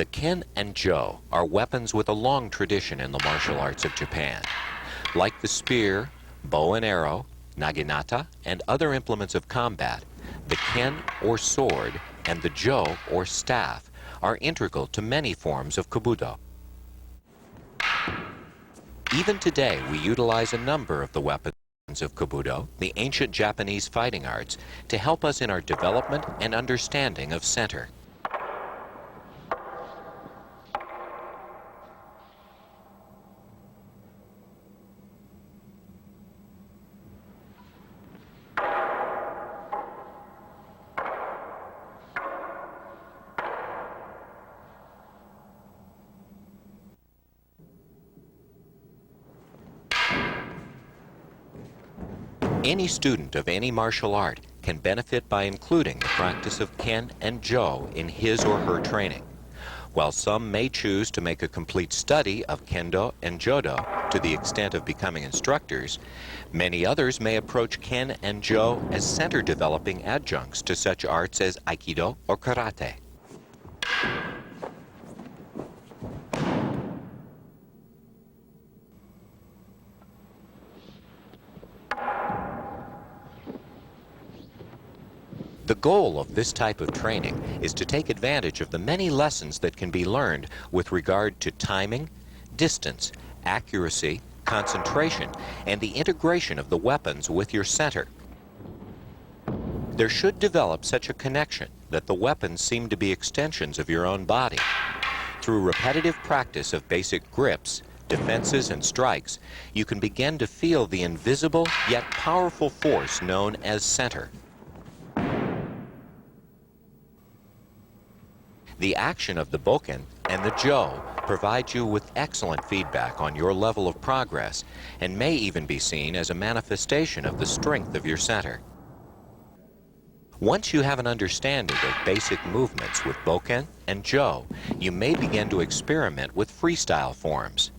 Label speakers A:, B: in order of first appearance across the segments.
A: The ken and jo are weapons with a long tradition in the martial arts of Japan. Like the spear, bow and arrow, naginata, and other implements of combat, the ken or sword and the jo or staff are integral to many forms of kobudo. Even today, we utilize a number of the weapons of kobudo, the ancient Japanese fighting arts, to help us in our development and understanding of center. Any student of any martial art can benefit by including the practice of ken and jo in his or her training. While some may choose to make a complete study of kendo and jodo to the extent of becoming instructors, many others may approach ken and jo as center developing adjuncts to such arts as aikido or karate. The goal of this type of training is to take advantage of the many lessons that can be learned with regard to timing, distance, accuracy, concentration, and the integration of the weapons with your center. There should develop such a connection that the weapons seem to be extensions of your own body. Through repetitive practice of basic grips, defenses, and strikes, you can begin to feel the invisible yet powerful force known as center. The action of the bokken and the jo provide you with excellent feedback on your level of progress and may even be seen as a manifestation of the strength of your center. Once you have an understanding of basic movements with bokken and jo, you may begin to experiment with freestyle forms.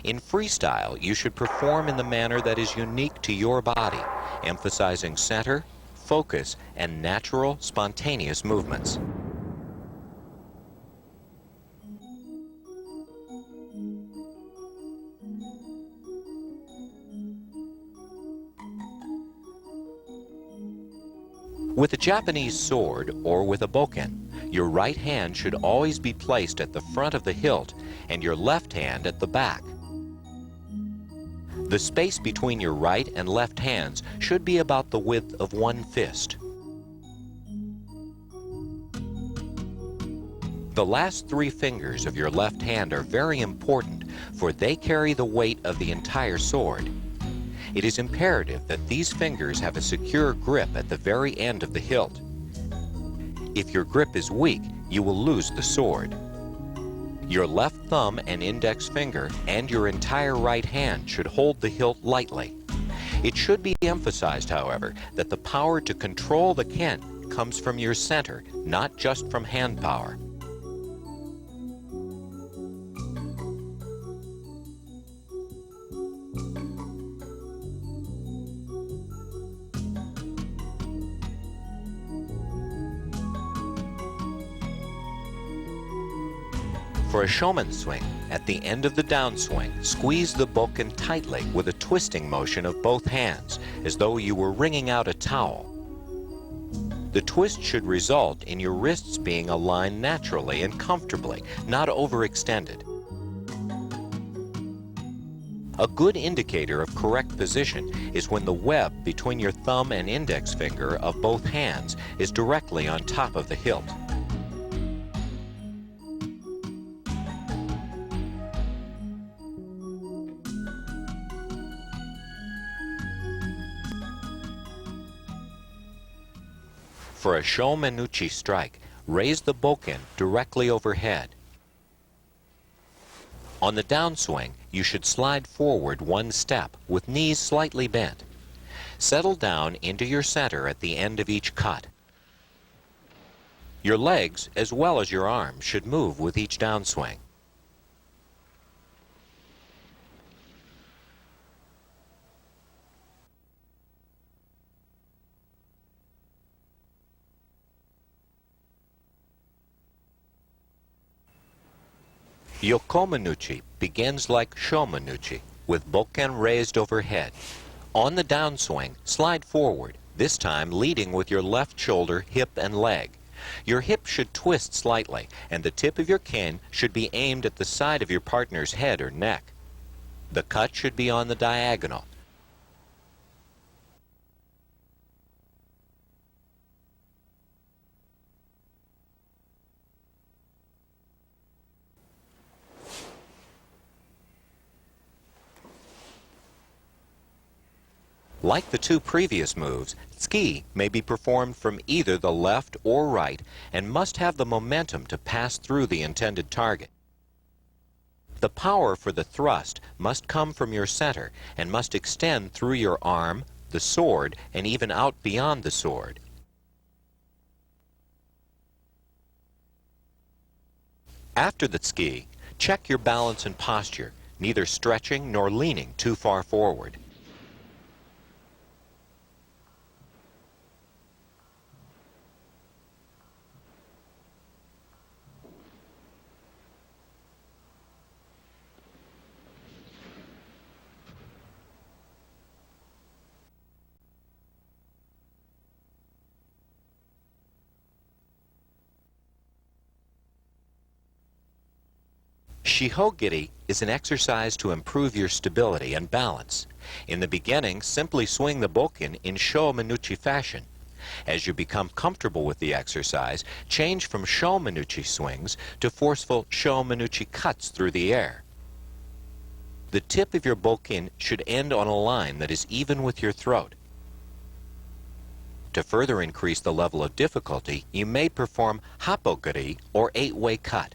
A: In freestyle, you should perform in the manner that is unique to your body, emphasizing center, focus, and natural, spontaneous movements. With a Japanese sword or with a bokken, your right hand should always be placed at the front of the hilt and your left hand at the back. The space between your right and left hands should be about the width of one fist. The last three fingers of your left hand are very important, for they carry the weight of the entire sword. It is imperative that these fingers have a secure grip at the very end of the hilt. If your grip is weak, you will lose the sword. Your left thumb and index finger and your entire right hand should hold the hilt lightly. It should be emphasized, however, that the power to control the ken comes from your center, not just from hand power. For a shomen swing, at the end of the downswing, squeeze the bokken tightly with a twisting motion of both hands, as though you were wringing out a towel. The twist should result in your wrists being aligned naturally and comfortably, not overextended. A good indicator of correct position is when the web between your thumb and index finger of both hands is directly on top of the hilt. For a shomenuchi strike, raise the bokken directly overhead. On the downswing, you should slide forward one step with knees slightly bent. Settle down into your center at the end of each cut. Your legs, as well as your arms, should move with each downswing. Yokomanuchi begins like shomanuchi, with bokken raised overhead. On the downswing, slide forward, this time leading with your left shoulder, hip, and leg. Your hip should twist slightly, and the tip of your ken should be aimed at the side of your partner's head or neck. The cut should be on the diagonal. Like the two previous moves, tsuki may be performed from either the left or right and must have the momentum to pass through the intended target. The power for the thrust must come from your center and must extend through your arm, the sword, and even out beyond the sword. After the tsuki, check your balance and posture, neither stretching nor leaning too far forward. Shihogiri is an exercise to improve your stability and balance. In the beginning, simply swing the bokken in shomanuchi fashion. As you become comfortable with the exercise, change from shomanuchi swings to forceful shomanuchi cuts through the air. The tip of your bokken should end on a line that is even with your throat. To further increase the level of difficulty, you may perform happogiri or 8-way cut.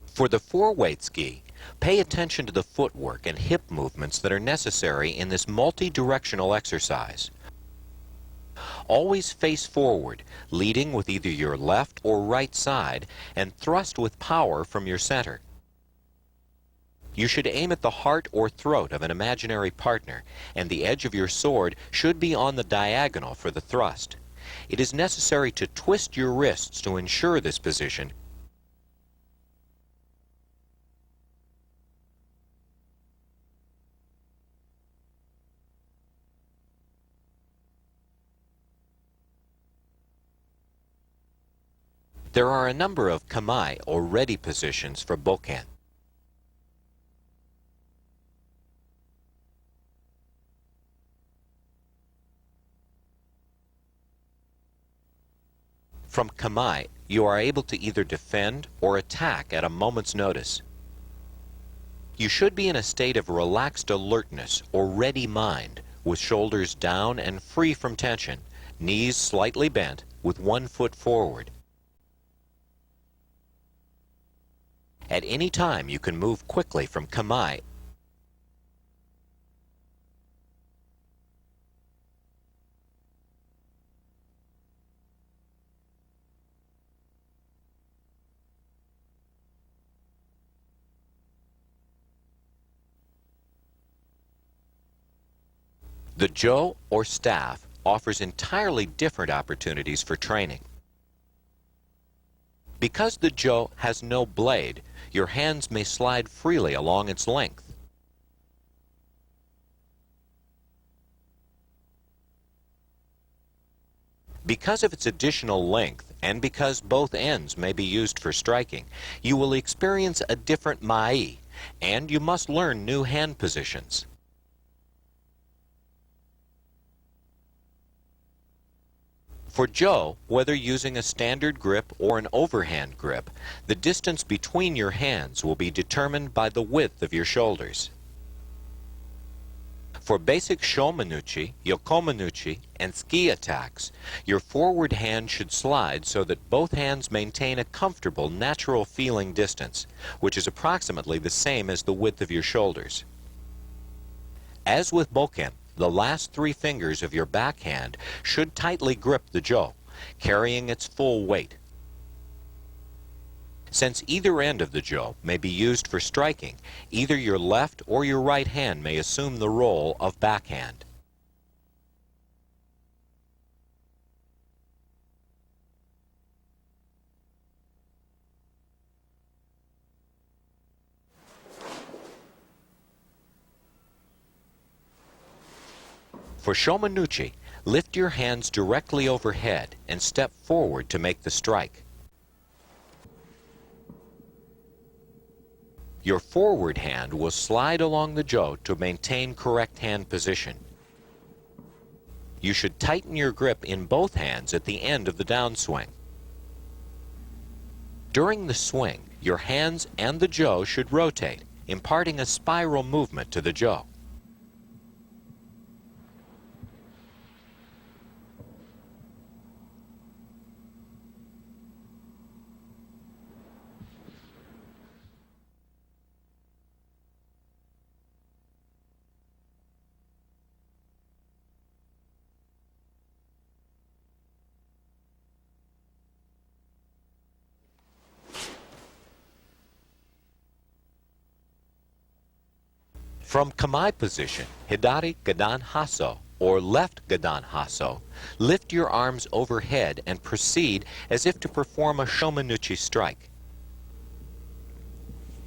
A: For the 4-way tsuki, pay attention to the footwork and hip movements that are necessary in this multi-directional exercise. Always face forward, leading with either your left or right side, and thrust with power from your center. You should aim at the heart or throat of an imaginary partner, and the edge of your sword should be on the diagonal for the thrust. It is necessary to twist your wrists to ensure this position. There are a number of kamae or ready positions for bokken. From kamae, you are able to either defend or attack at a moment's notice. You should be in a state of relaxed alertness or ready mind, with shoulders down and free from tension, knees slightly bent, with one foot forward. At any time, you can move quickly from kamae. The jo, or staff, offers entirely different opportunities for training. Because the jo has no blade, your hands may slide freely along its length. Because of its additional length, and because both ends may be used for striking, you will experience a different mai, and you must learn new hand positions. For jo, whether using a standard grip or an overhand grip, the distance between your hands will be determined by the width of your shoulders. For basic shomanuchi, yokomanuchi, and tsuki attacks, your forward hand should slide so that both hands maintain a comfortable, natural feeling distance, which is approximately the same as the width of your shoulders. As with bokken, the last 3 fingers of your backhand should tightly grip the jo, carrying its full weight. Since either end of the jo may be used for striking, either your left or your right hand may assume the role of backhand. For shomanuchi, lift your hands directly overhead and step forward to make the strike. Your forward hand will slide along the jo to maintain correct hand position. You should tighten your grip in both hands at the end of the downswing. During the swing, your hands and the jo should rotate, imparting a spiral movement to the jo. From kamae position, hidari gadan haso, or left gadan haso, lift your arms overhead and proceed as if to perform a shomanuchi strike.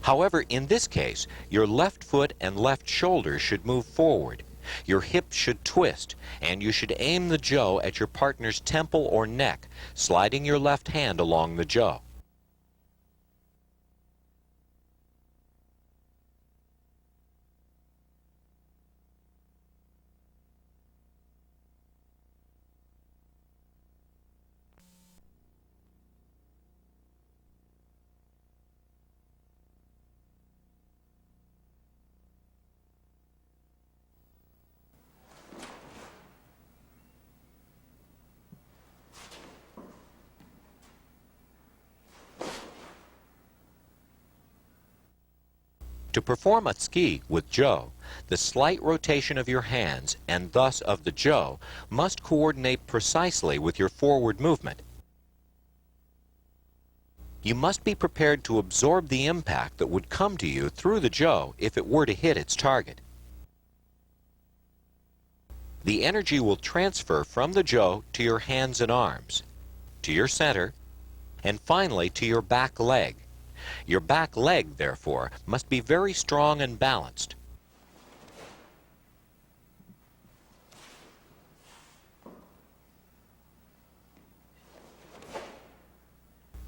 A: However, in this case, your left foot and left shoulder should move forward. Your hips should twist, and you should aim the jo at your partner's temple or neck, sliding your left hand along the jo. To perform a tsuki with jo, the slight rotation of your hands, and thus of the jo, must coordinate precisely with your forward movement. You must be prepared to absorb the impact that would come to you through the jo if it were to hit its target. The energy will transfer from the jo to your hands and arms, to your center, and finally to your back leg. Your back leg, therefore, must be very strong and balanced.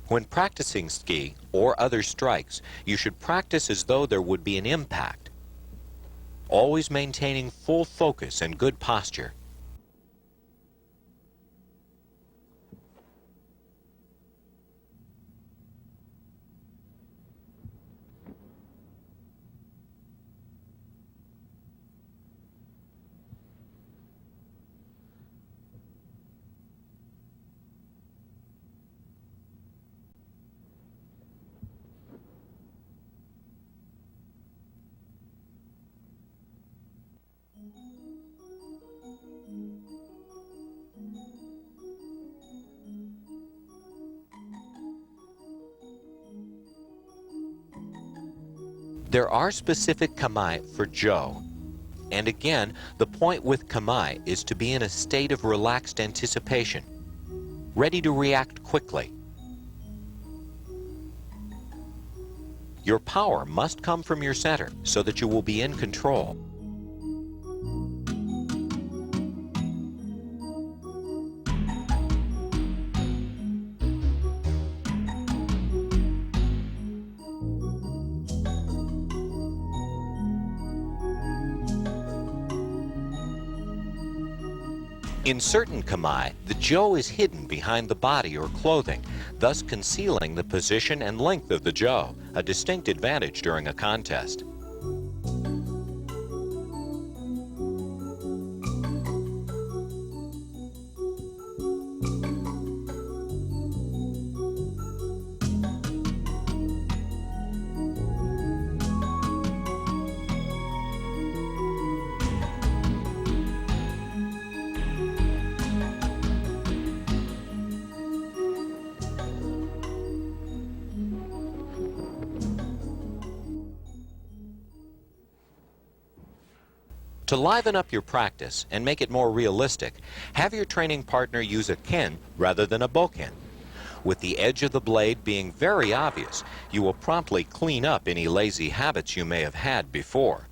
A: When practicing tsuki or other strikes, you should practice as though there would be an impact, always maintaining full focus and good posture. There are specific kamae for jo, and again, the point with kamae is to be in a state of relaxed anticipation, ready to react quickly. Your power must come from your center so that you will be in control. In certain kamae, the jo is hidden behind the body or clothing, thus concealing the position and length of the jo, a distinct advantage during a contest. To liven up your practice and make it more realistic, have your training partner use a ken rather than a bokken. With the edge of the blade being very obvious, you will promptly clean up any lazy habits you may have had before.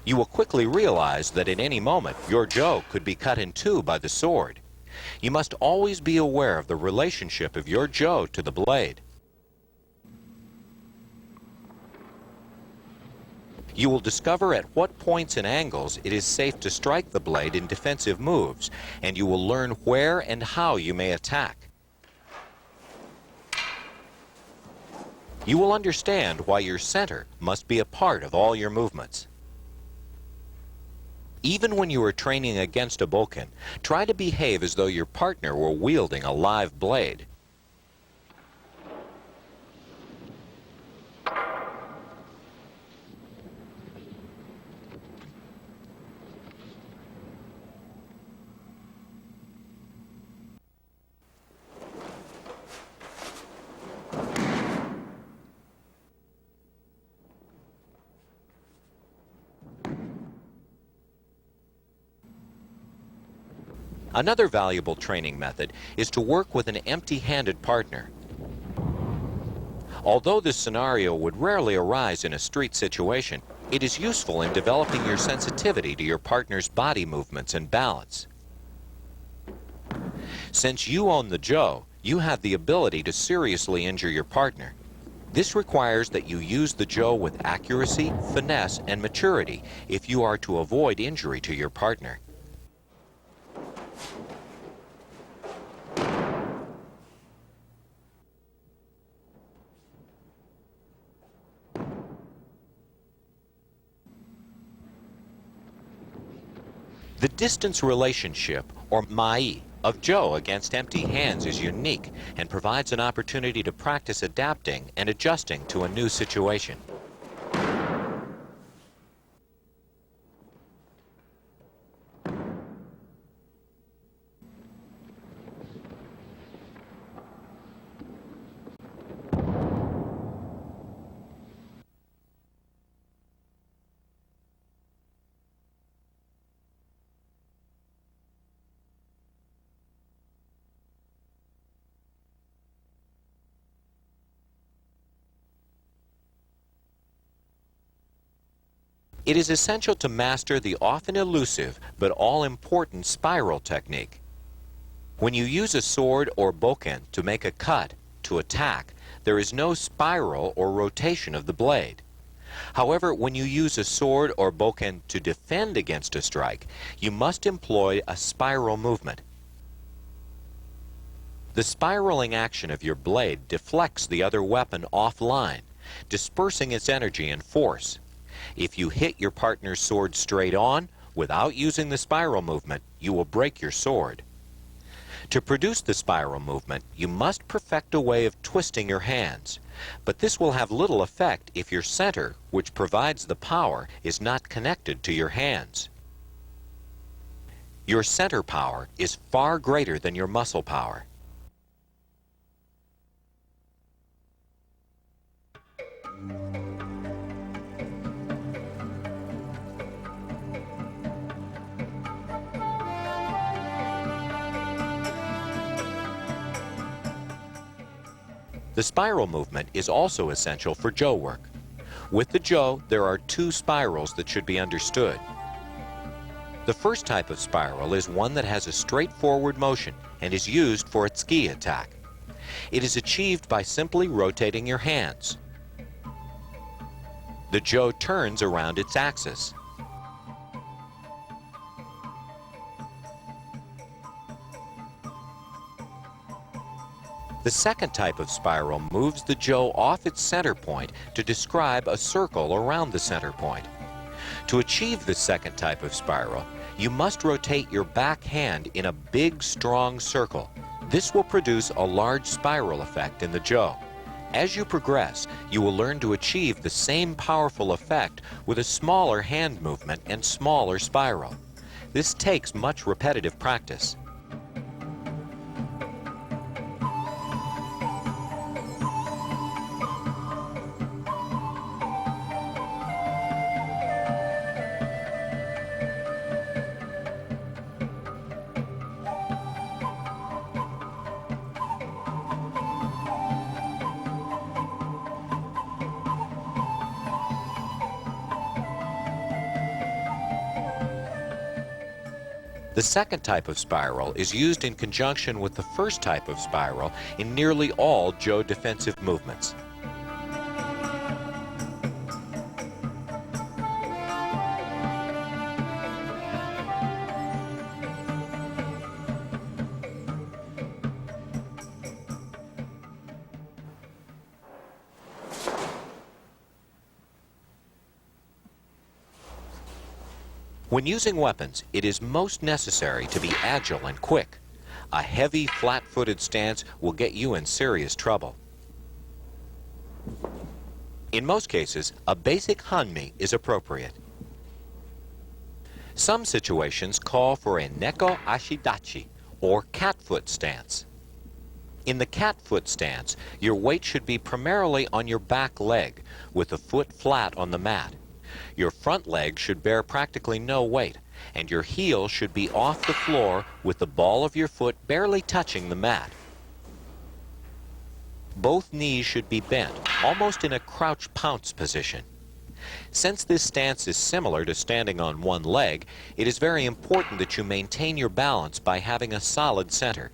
A: You will quickly realize that at any moment your jo could be cut in two by the sword. You must always be aware of the relationship of your jo to the blade. You will discover at what points and angles it is safe to strike the blade in defensive moves, and you will learn where and how you may attack. You will understand why your center must be a part of all your movements. Even when you are training against a bokken, try to behave as though your partner were wielding a live blade. Another valuable training method is to work with an empty-handed partner. Although this scenario would rarely arise in a street situation, it is useful in developing your sensitivity to your partner's body movements and balance. Since you own the jo, you have the ability to seriously injure your partner. This requires that you use the jo with accuracy, finesse, and maturity if you are to avoid injury to your partner. The distance relationship, or mai, of jo against empty hands is unique and provides an opportunity to practice adapting and adjusting to a new situation. It is essential to master the often elusive but all-important spiral technique. When you use a sword or bokken to make a cut, to attack, there is no spiral or rotation of the blade. However, when you use a sword or bokken to defend against a strike, you must employ a spiral movement. The spiraling action of your blade deflects the other weapon offline, dispersing its energy and force. If you hit your partner's sword straight on, without using the spiral movement, you will break your sword. To produce the spiral movement, you must perfect a way of twisting your hands. But this will have little effect if your center, which provides the power, is not connected to your hands. Your center power is far greater than your muscle power. The spiral movement is also essential for jo work. With the jo, there are two spirals that should be understood. The first type of spiral is one that has a straightforward motion and is used for a tsuki attack. It is achieved by simply rotating your hands. The jo turns around its axis. The second type of spiral moves the jo off its center point to describe a circle around the center point. To achieve this second type of spiral, you must rotate your back hand in a big, strong circle. This will produce a large spiral effect in the jo. As you progress, you will learn to achieve the same powerful effect with a smaller hand movement and smaller spiral. This takes much repetitive practice. The second type of spiral is used in conjunction with the first type of spiral in nearly all Jo defensive movements. When using weapons, it is most necessary to be agile and quick. A heavy, flat-footed stance will get you in serious trouble. In most cases, a basic hanmi is appropriate. Some situations call for a neko ashidachi, or cat foot stance. In the cat foot stance, your weight should be primarily on your back leg, with the foot flat on the mat. Your front leg should bear practically no weight, and your heel should be off the floor with the ball of your foot barely touching the mat. Both knees should be bent, almost in a crouch pounce position. Since this stance is similar to standing on one leg, it is very important that you maintain your balance by having a solid center.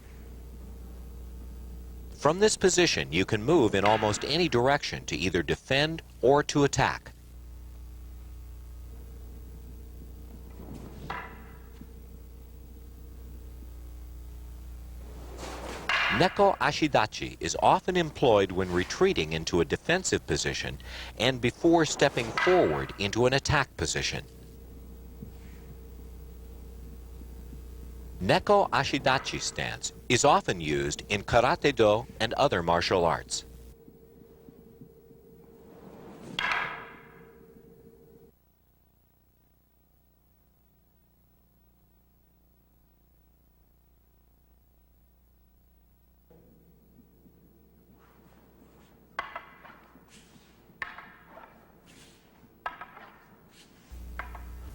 A: From this position, you can move in almost any direction to either defend or to attack. Neko ashidachi is often employed when retreating into a defensive position and before stepping forward into an attack position. Neko ashidachi stance is often used in karate-do and other martial arts.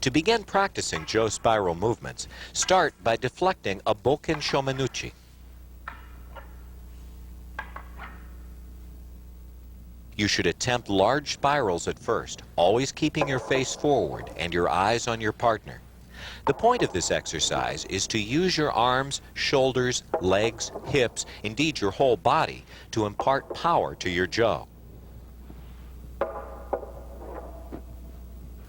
A: To begin practicing Jo spiral movements, start by deflecting a bokken shomenuchi. You should attempt large spirals at first, always keeping your face forward and your eyes on your partner. The point of this exercise is to use your arms, shoulders, legs, hips, indeed your whole body, to impart power to your Jo.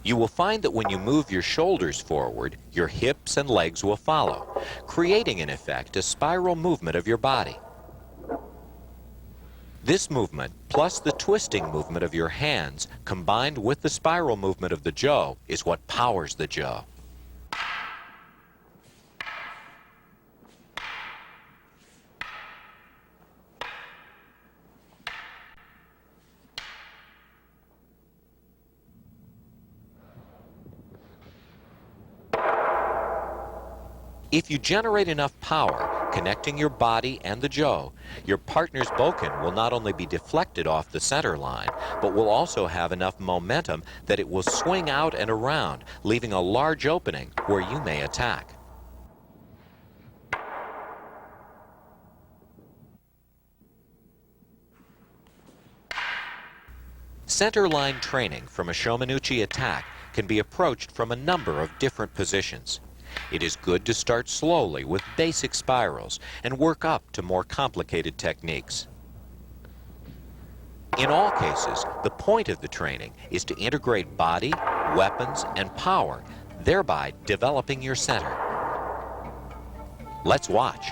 A: You will find that when you move your shoulders forward, your hips and legs will follow, creating in effect a spiral movement of your body. This movement, plus the twisting movement of your hands, combined with the spiral movement of the Jo, is what powers the Jo. If you generate enough power connecting your body and the Jo, your partner's bokken will not only be deflected off the center line, but will also have enough momentum that it will swing out and around, leaving a large opening where you may attack. Center line training from a shomenuchi attack can be approached from a number of different positions. It is good to start slowly with basic spirals and work up to more complicated techniques. In all cases, the point of the training is to integrate body, weapons, and power, thereby developing your center. Let's watch.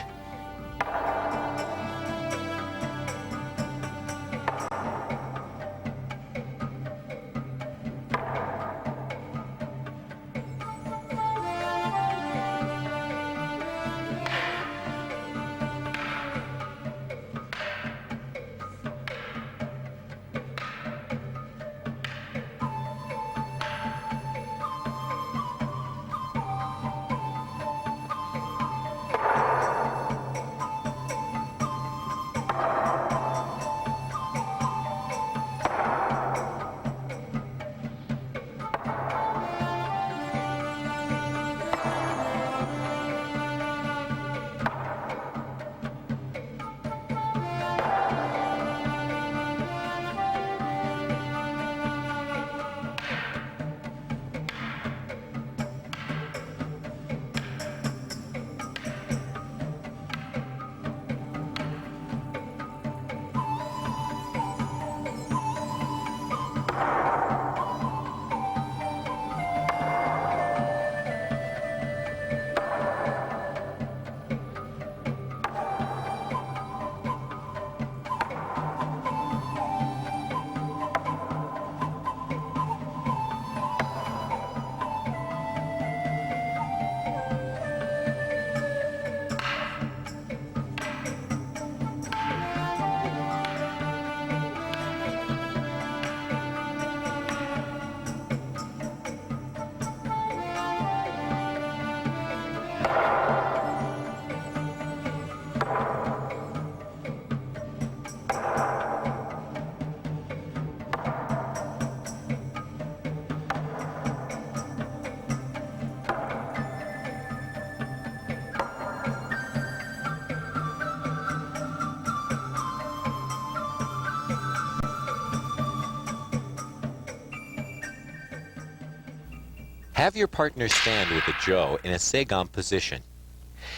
A: Have your partner stand with the jo in a seigan position.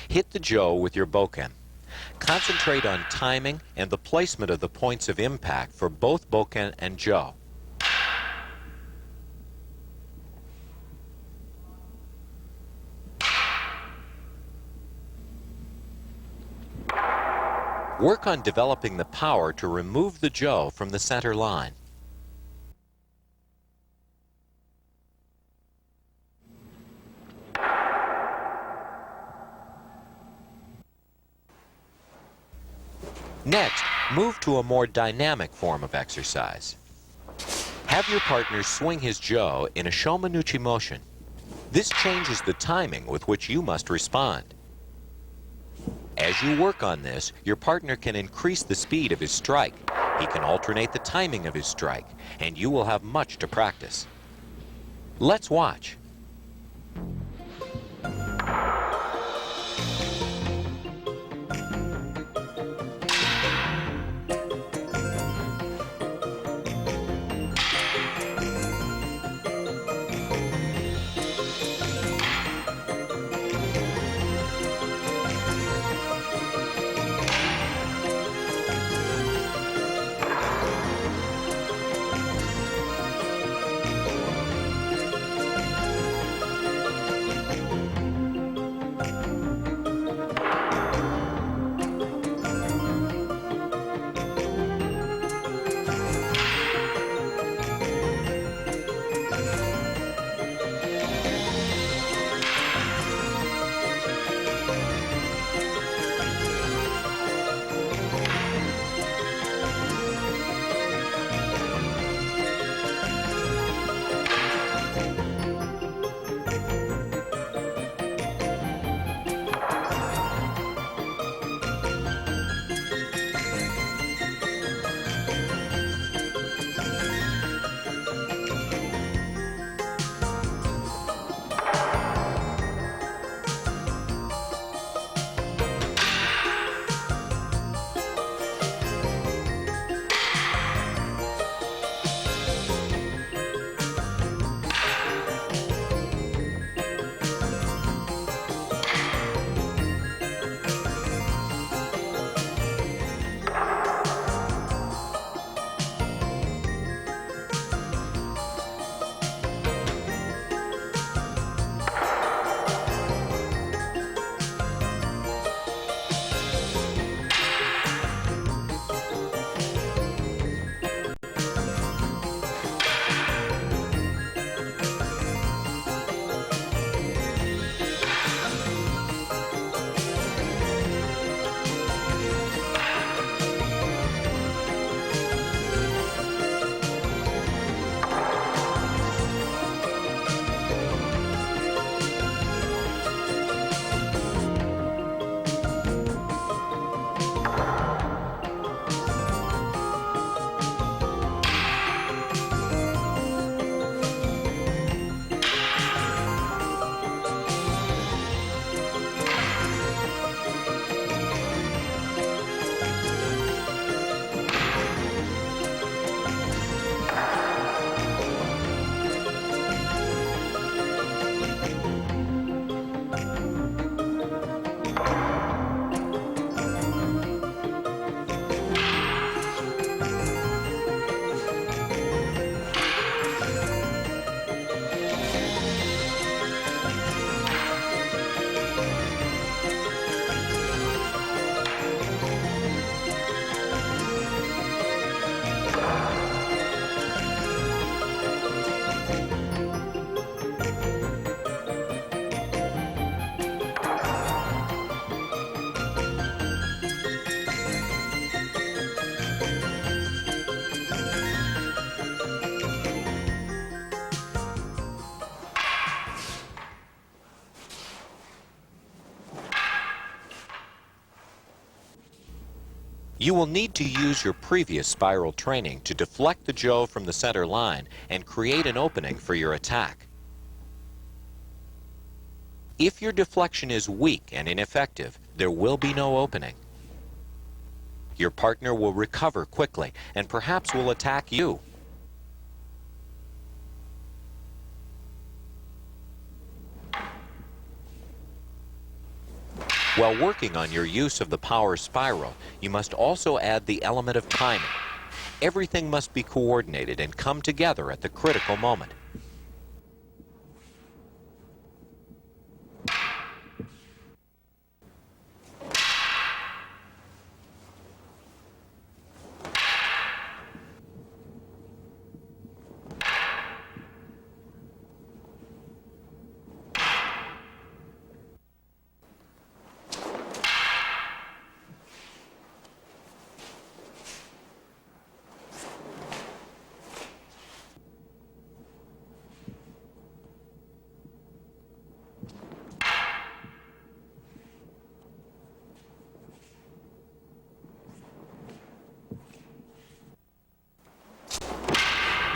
A: Hit the jo with your bokken. Concentrate on timing and the placement of the points of impact for both bokken and jo. Work on developing the power to remove the jo from the center line. Next, move to a more dynamic form of exercise. Have your partner swing his jo in a shomanuchi motion. This changes the timing with which you must respond. As you work on this, your partner can increase the speed of his strike. He can alternate the timing of his strike, and you will have much to practice. Let's watch. You will need to use your previous spiral training to deflect the jo from the center line and create an opening for your attack. If your deflection is weak and ineffective, there will be no opening. Your partner will recover quickly and perhaps will attack you. While working on your use of the power spiral, you must also add the element of timing. Everything must be coordinated and come together at the critical moment.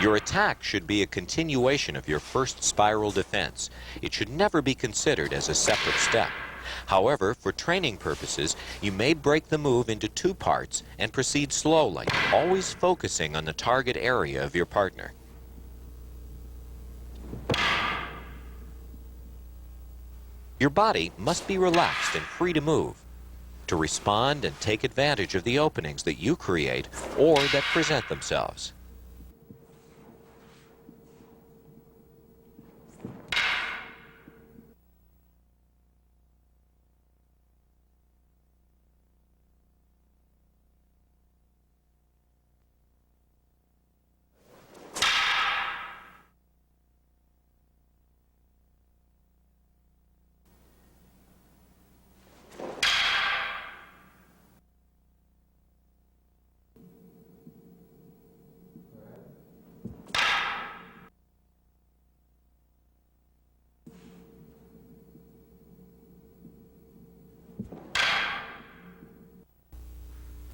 A: Your attack should be a continuation of your first spiral defense. It should never be considered as a separate step. However, for training purposes, you may break the move into two parts and proceed slowly, always focusing on the target area of your partner. Your body must be relaxed and free to move, to respond and take advantage of the openings that you create or that present themselves.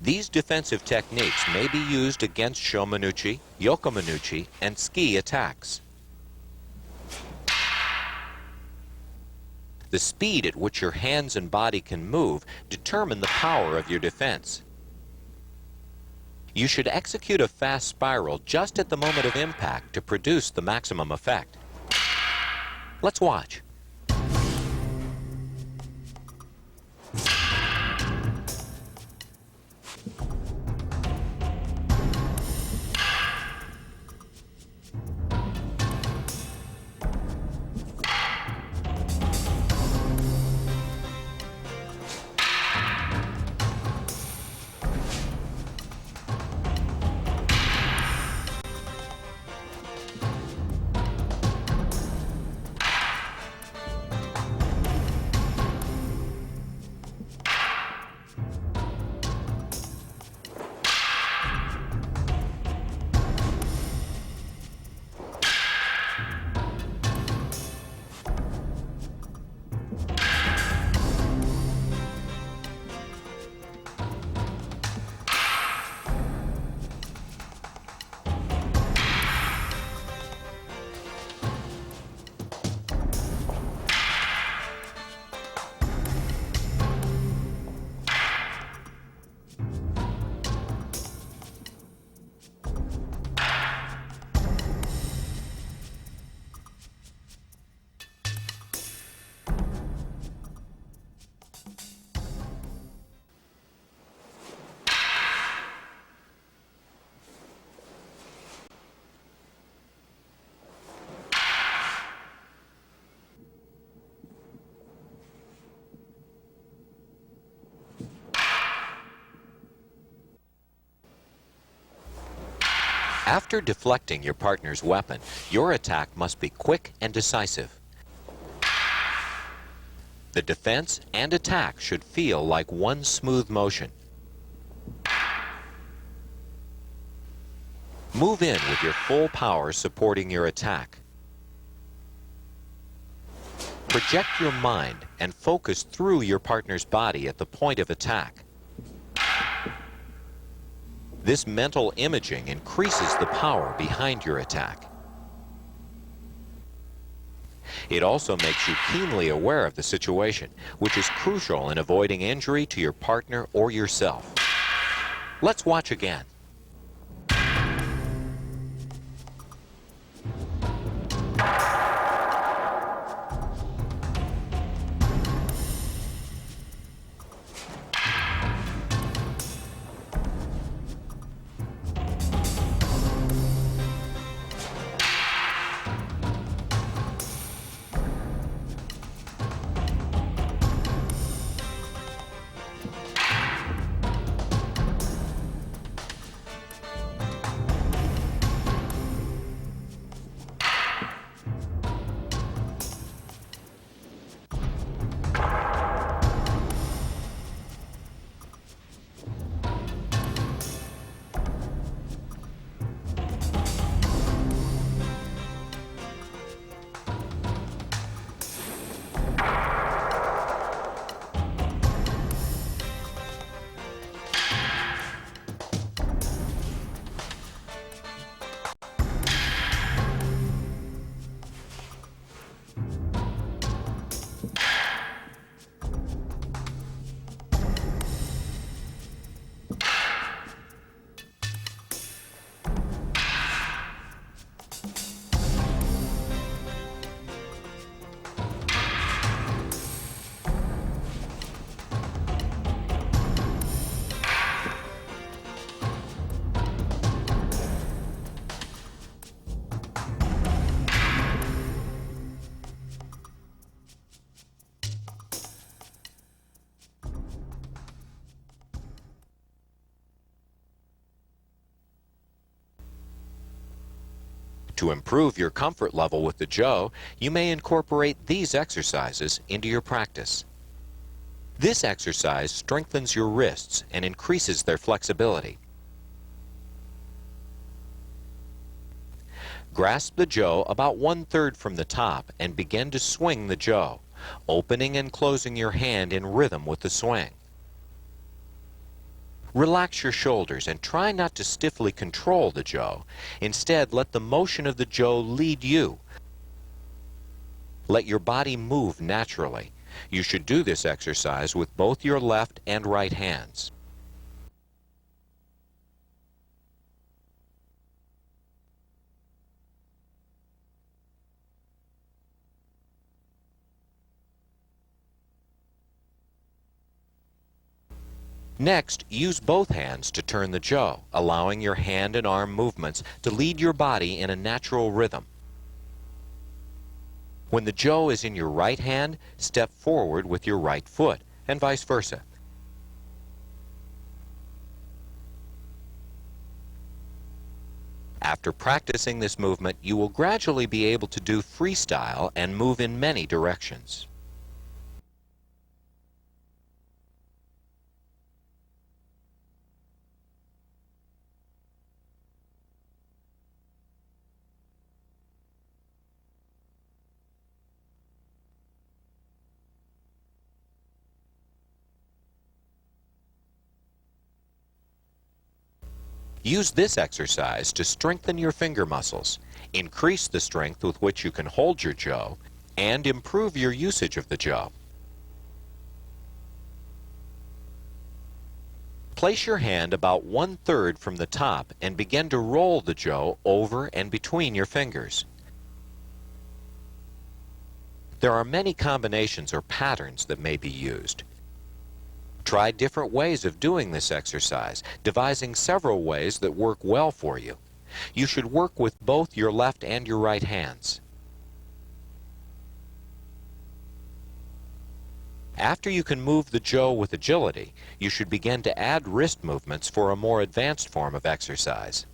A: These defensive techniques may be used against shomanuchi, yokomanuchi, and ski attacks. The speed at which your hands and body can move determine the power of your defense. You should execute a fast spiral just at the moment of impact to produce the maximum effect. Let's watch. After deflecting your partner's weapon, your attack must be quick and decisive. The defense and attack should feel like one smooth motion. Move in with your full power supporting your attack. Project your mind and focus through your partner's body at the point of attack. This mental imaging increases the power behind your attack. It also makes you keenly aware of the situation, which is crucial in avoiding injury to your partner or yourself. Let's watch again. To improve your comfort level with the jo, you may incorporate these exercises into your practice. This exercise strengthens your wrists and increases their flexibility. Grasp the jo about 1/3 from the top and begin to swing the jo, opening and closing your hand in rhythm with the swing. Relax your shoulders and try not to stiffly control the jo. Instead, let the motion of the jo lead you. Let your body move naturally. You should do this exercise with both your left and right hands. Next, use both hands to turn the jo, allowing your hand and arm movements to lead your body in a natural rhythm. When the jo is in your right hand, step forward with your right foot, and vice versa. After practicing this movement, you will gradually be able to do freestyle and move in many directions. Use this exercise to strengthen your finger muscles, increase the strength with which you can hold your jo, and improve your usage of the jo. Place your hand about 1/3 from the top and begin to roll the jo over and between your fingers. There are many combinations or patterns that may be used. Try different ways of doing this exercise, devising several ways that work well for you. You should work with both your left and your right hands. After you can move the jo with agility, you should begin to add wrist movements for a more advanced form of exercise.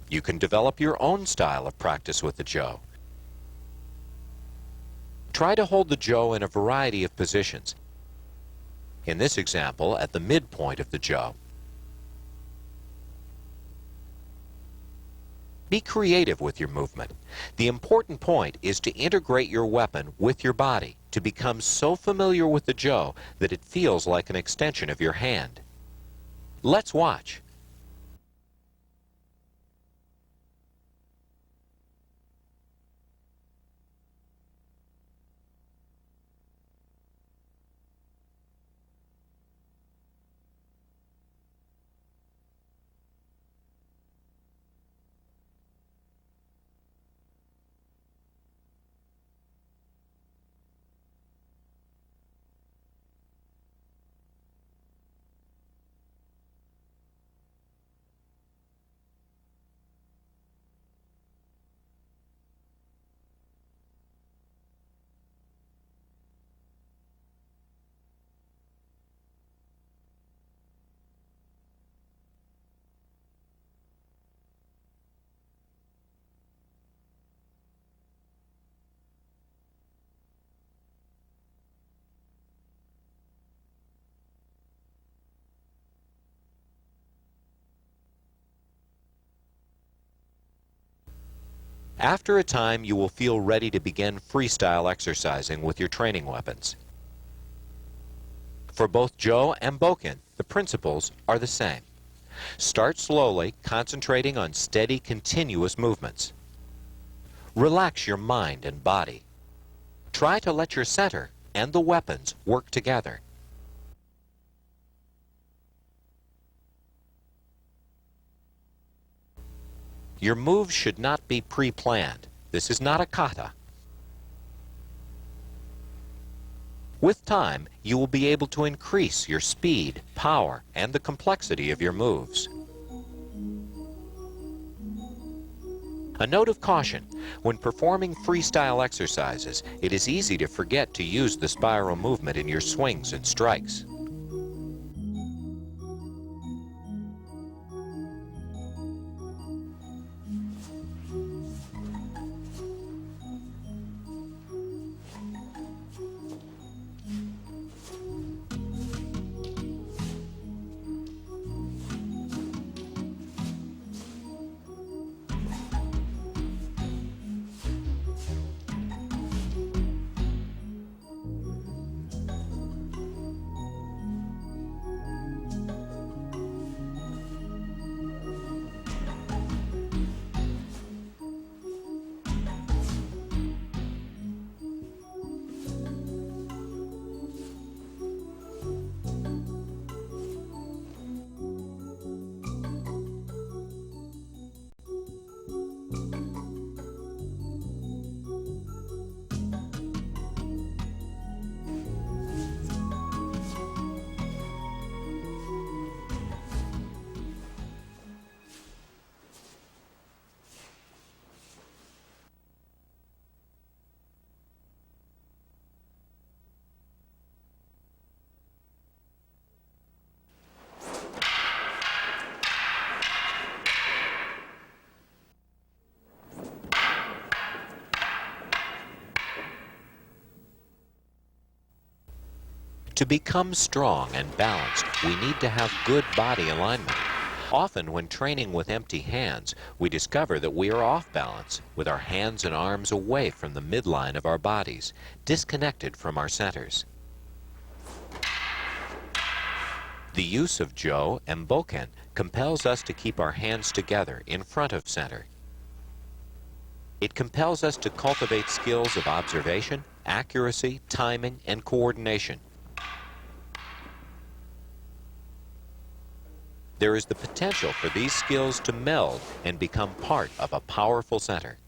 A: You can develop your own style of practice with the jo. Try to hold the jo in a variety of positions. In this example, at the midpoint of the jo. Be creative with your movement. The important point is to integrate your weapon with your body to become so familiar with the jo that it feels like an extension of your hand. Let's watch. After a time, you will feel ready to begin freestyle exercising with your training weapons. For both Jo and bokken, the principles are the same. Start slowly, concentrating on steady, continuous movements. Relax your mind and body. Try to let your center and the weapons work together. Your moves should not be pre-planned. This is not a kata. With time, you will be able to increase your speed, power, and the complexity of your moves. A note of caution: when performing freestyle exercises, it is easy to forget to use the spiral movement in your swings and strikes. To become strong and balanced, we need to have good body alignment. Often when training with empty hands, we discover that we are off balance, with our hands and arms away from the midline of our bodies, disconnected from our centers. The use of Jo and bokken compels us to keep our hands together in front of center. It compels us to cultivate skills of observation, accuracy, timing, and coordination. There is the potential for these skills to meld and become part of a powerful center.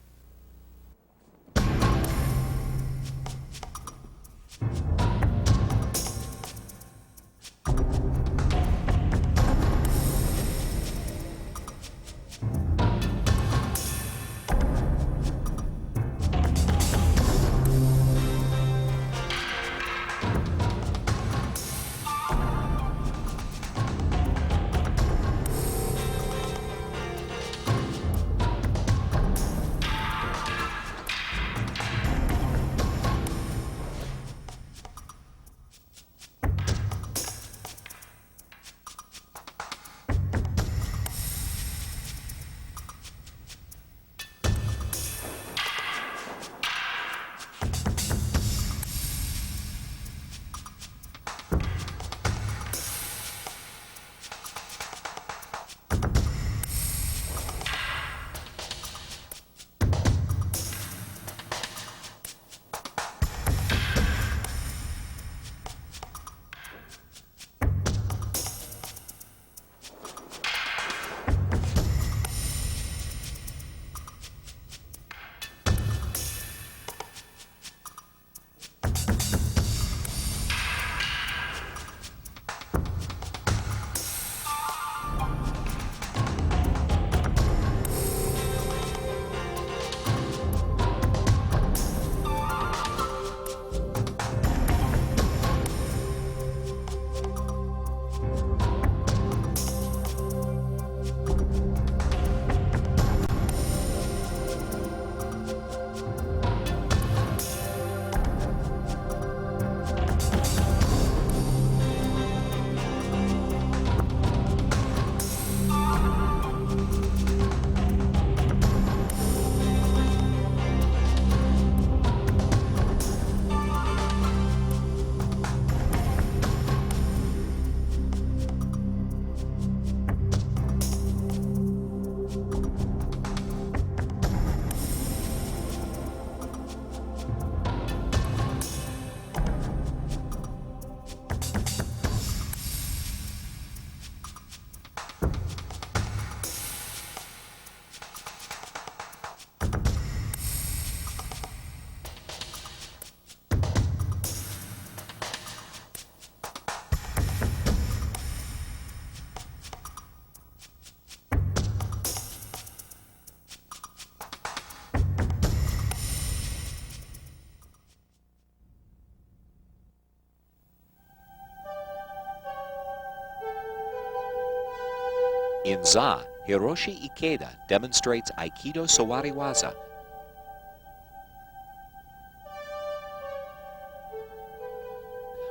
A: In Za, Hiroshi Ikeda demonstrates Aikido Sawariwaza.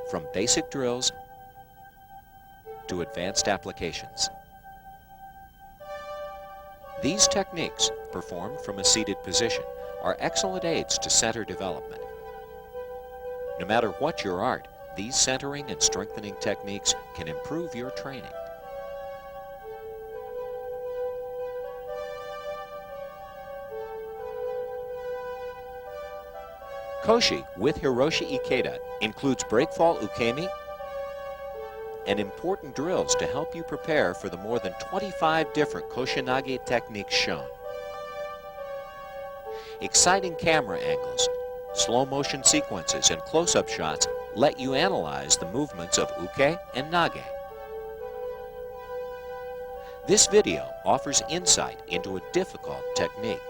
A: From basic drills to advanced applications. These techniques, performed from a seated position, are excellent aids to center development. No matter what your art, these centering and strengthening techniques can improve your training. Koshi with Hiroshi Ikeda includes breakfall ukemi and important drills to help you prepare for the more than 25 different Koshinage techniques shown. Exciting camera angles, slow motion sequences, and close-up shots let you analyze the movements of uke and nage. This video offers insight into a difficult technique.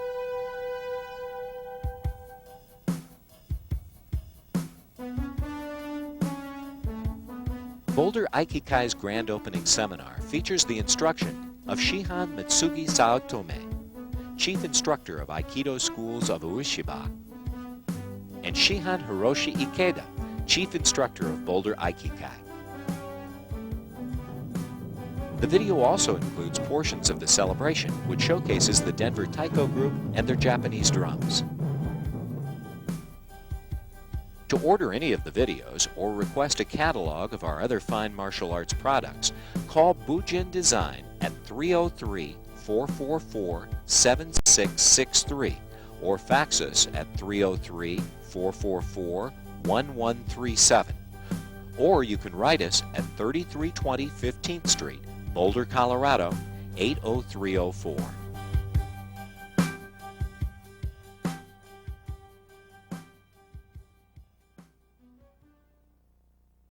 A: Boulder Aikikai's grand opening seminar features the instruction of Shihan Mitsugi Saotome, Chief Instructor of Aikido Schools of Ueshiba, and Shihan Hiroshi Ikeda, Chief Instructor of Boulder Aikikai. The video also includes portions of the celebration, which showcases the Denver Taiko Group and their Japanese drums. To order any of the videos or request a catalog of our other fine martial arts products, call Bujin Design at 303-444-7663 or fax us at 303-444-1137. Or you can write us at 3320 15th Street, Boulder, Colorado 80304.